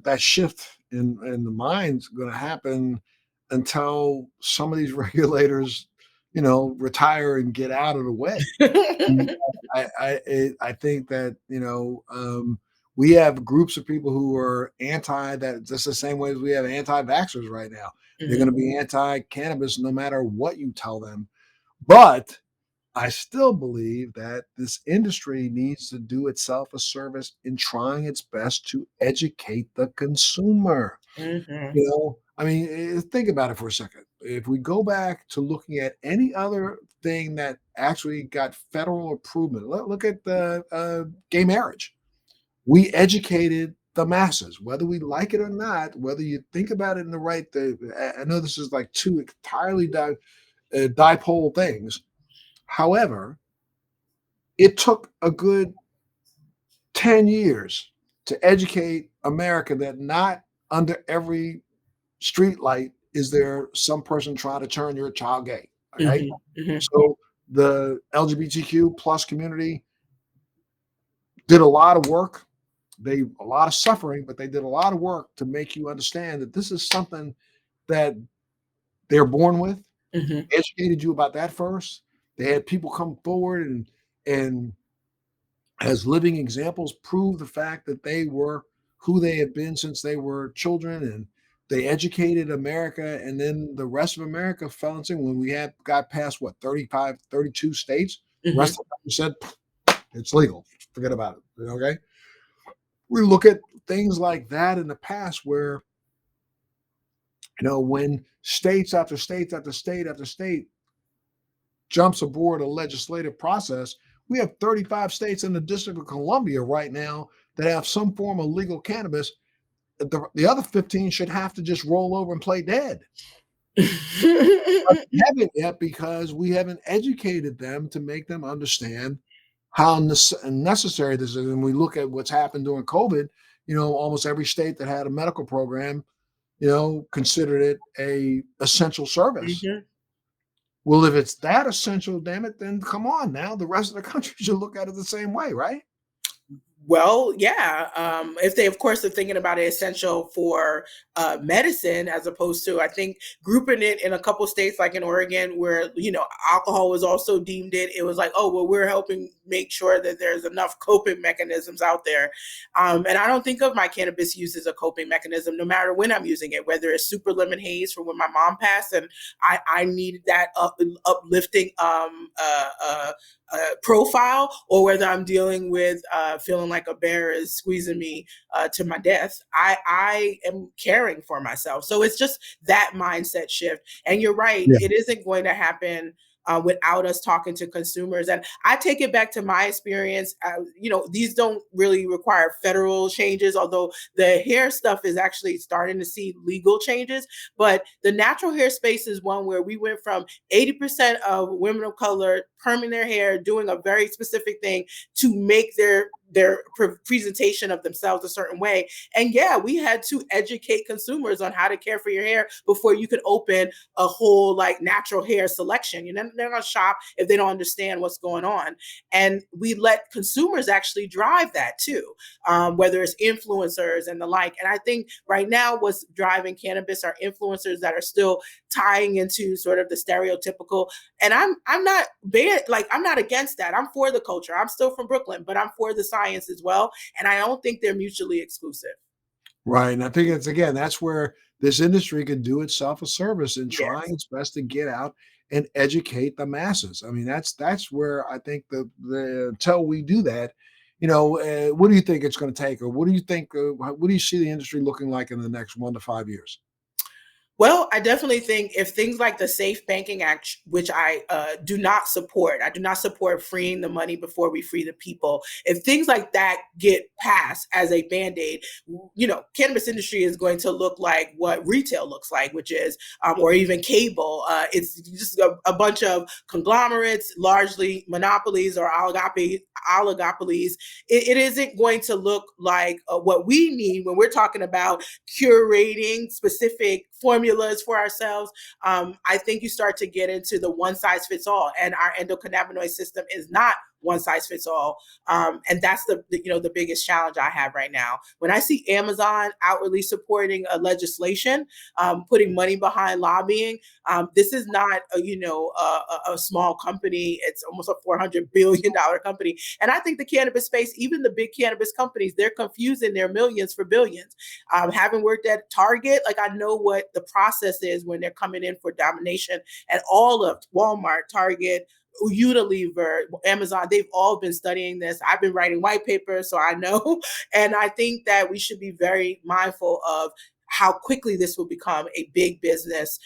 that shift in the mind's going to happen until some of these regulators, retire and get out of the way. Mm, I think that we have groups of people who are anti that just the same way as we have anti-vaxxers right now. They're Mhm. going to be anti-cannabis no matter what you tell them. But I still believe that this industry needs to do itself a service in trying its best to educate the consumer. Mhm. I mean, think about it for a second. if we go back to looking at any other thing that actually got federal approval, look at the gay marriage. We educated the masses, whether we like it or not, whether you think about it in the right. I know this is like two entirely dipole things. However, it took a good 10 years to educate America that not under every street light is there some person trying to turn your child gay. Okay. Mhm, mhm, So the LGBTQ plus community did a lot of work. A lot of suffering, but they did a lot of work to make you understand that this is something that they're born with. mhm, Educated you about that first. They had people come forward and as living examples prove the fact that they were who they have been since they were children, and they educated America, and then the rest of America fell into when we had got past what 35, 32 states. The mhm. rest of them said it's legal. Forget about it. Okay. We look at things like that in the past where when states after states after state after state jumps aboard a legislative process, we have 35 states in the District of Columbia right now that have some form of legal cannabis. The other 15 should have to just roll over and play dead. But we haven't yet because we haven't educated them to make them understand how necessary this is. And we look at what's happened during COVID, almost every state that had a medical program, considered it a essential service. Mhm. Well, if it's that essential, damn it, then come on now. The rest of the country should look at it the same way, right? Well, yeah. If they, of course, are thinking about it essential for medicine, as opposed to, I think, grouping it in a couple states, like in Oregon, where alcohol was also deemed it was like, oh, well, we're helping make sure that there's enough coping mechanisms out there. And I don't think of my cannabis use as a coping mechanism, no matter when I'm using it, whether it's super lemon haze for when my mom passed, and I needed that uplifting profile, or whether I'm dealing with feeling like a bear is squeezing me to my death. I am caring for myself. So it's just that mindset shift. And you're right, Yeah. it isn't going to happen without us talking to consumers. And I take it back to my experience. These don't really require federal changes, although the hair stuff is actually starting to see legal changes. But the natural hair space is one where we went from 80% of women of color perming their hair, doing a very specific thing to make their presentation of themselves a certain way. And yeah, we had to educate consumers on how to care for your hair before you could open a whole like natural hair selection. They're gonna shop if they don't understand what's going on. And we let consumers actually drive that too, whether it's influencers and the like. And I think right now what's driving cannabis are influencers that are still tying into sort of the stereotypical. And I'm not bad, like I'm not against that. I'm for the culture. I'm still from Brooklyn, but I'm for the science as well. And I don't think they're mutually exclusive. Right. And I think that's where this industry can do itself a service in trying Yes. its best to get out and educate the masses. I mean, that's where I think the until we do that, what do you think it's going to take, or what do you think? What do you see the industry looking like in the next 1 to 5 years? Well, I definitely think if things like the Safe Banking Act, which I do not support, I do not support freeing the money before we free the people. If things like that get passed as a band-aid, cannabis industry is going to look like what retail looks like, which is, or even cable. It's just a bunch of conglomerates, largely monopolies or oligopolies. It isn't going to look like what we need when we're talking about curating specific formulas for ourselves. I think you start to get into the one size fits all, and our endocannabinoid system is not one size fits all. And that's the biggest challenge I have right now. When I see Amazon outwardly supporting a legislation, putting money behind lobbying, this is not a small company. It's almost a $400 billion company. And I think the cannabis space, even the big cannabis companies, they're confusing their millions for billions. Having worked at Target, like I know what the process is when they're coming in for domination. And all of Walmart, Target, Unilever, Amazon, they've all been studying this. I've been writing white papers, so I know. And I think that we should be very mindful of how quickly this will become a big business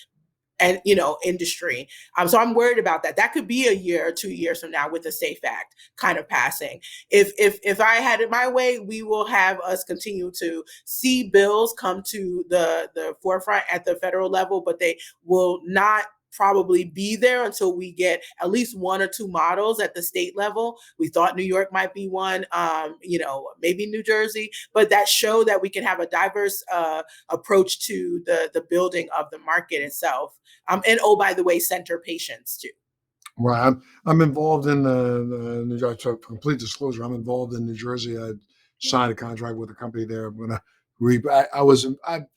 and industry. So I'm worried about that. That could be a year or 2 years from now with the SAFE Act kind of passing. If I had it my way, we will have us continue to see bills come to the forefront at the federal level, but they will not probably be there until we get at least 1 or 2 models at the state level. We thought New York might be one, maybe New Jersey, but that show that we can have a diverse approach to the building of the market itself. And oh, by the way, center patients too. Right. I'm involved in the New Jersey. So complete disclosure, I'm involved in New Jersey. I signed a contract with a company there. I'm gonna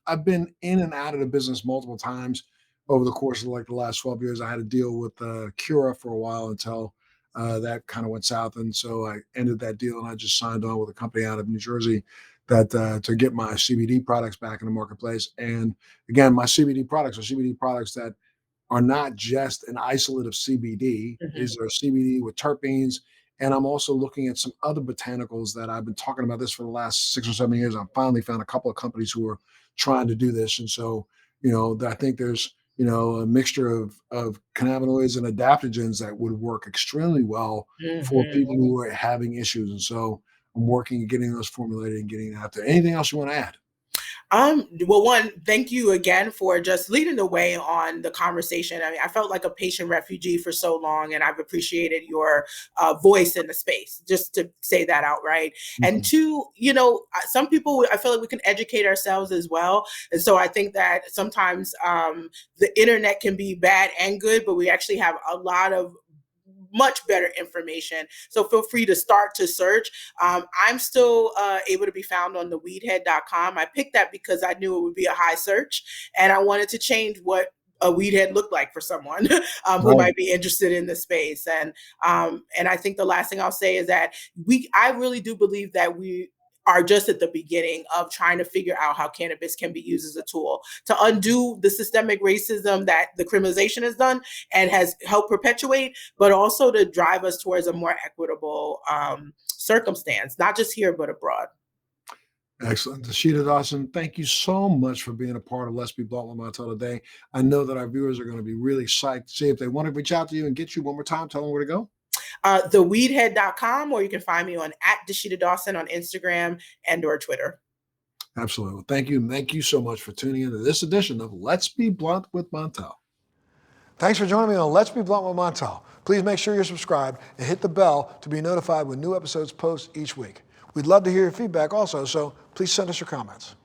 I've been in and out of the business multiple times over the course of like the last 12 years. I had to deal with Cura for a while until that kind of went south, and so I ended that deal and I just signed on with a company out of New Jersey that to get my CBD products back in the marketplace. And again, my CBD products are CBD products that are not just an isolate of CBD. Mhm. These are CBD with terpenes. And I'm also looking at some other botanicals that I've been talking about this for the last 6 or 7 years. I've finally found a couple of companies who are trying to do this. And so, I think there's, a mixture of cannabinoids and adaptogens that would work extremely well for Mhm. people who are having issues. And so I'm working at getting those formulated and getting out there. Anything else you want to add? Well, one, thank you again for just leading the way on the conversation. I mean, I felt like a patient refugee for so long, and I've appreciated your voice in the space, just to say that outright. And Mhm. two, some people, I feel like we can educate ourselves as well. And so I think that sometimes the internet can be bad and good, but we actually have a lot of much better information. So feel free to start to search. I'm still able to be found on the weedhead.com. I picked that because I knew it would be a high search and I wanted to change what a weed head looked like for someone who Right. might be interested in the space. And I think the last thing I'll say is that I really do believe that we are just at the beginning of trying to figure out how cannabis can be used as a tool to undo the systemic racism that the criminalization has done and has helped perpetuate, but also to drive us towards a more equitable circumstance, not just here, but abroad. Excellent. Dasheeda Dawson, thank you so much for being a part of Let's Be Blunt with Montel today. I know that our viewers are going to be really psyched to see if they want to reach out to you and get you one more time. Tell them where to go. Theweedhead.com, or you can find me on at Dasheeda Dawson on Instagram and or Twitter. Absolutely. Well, thank you. Thank you so much for tuning in to this edition of Let's Be Blunt with Montel. Thanks for joining me on Let's Be Blunt with Montel. Please make sure you're subscribed and hit the bell to be notified when new episodes post each week. We'd love to hear your feedback also, so please send us your comments.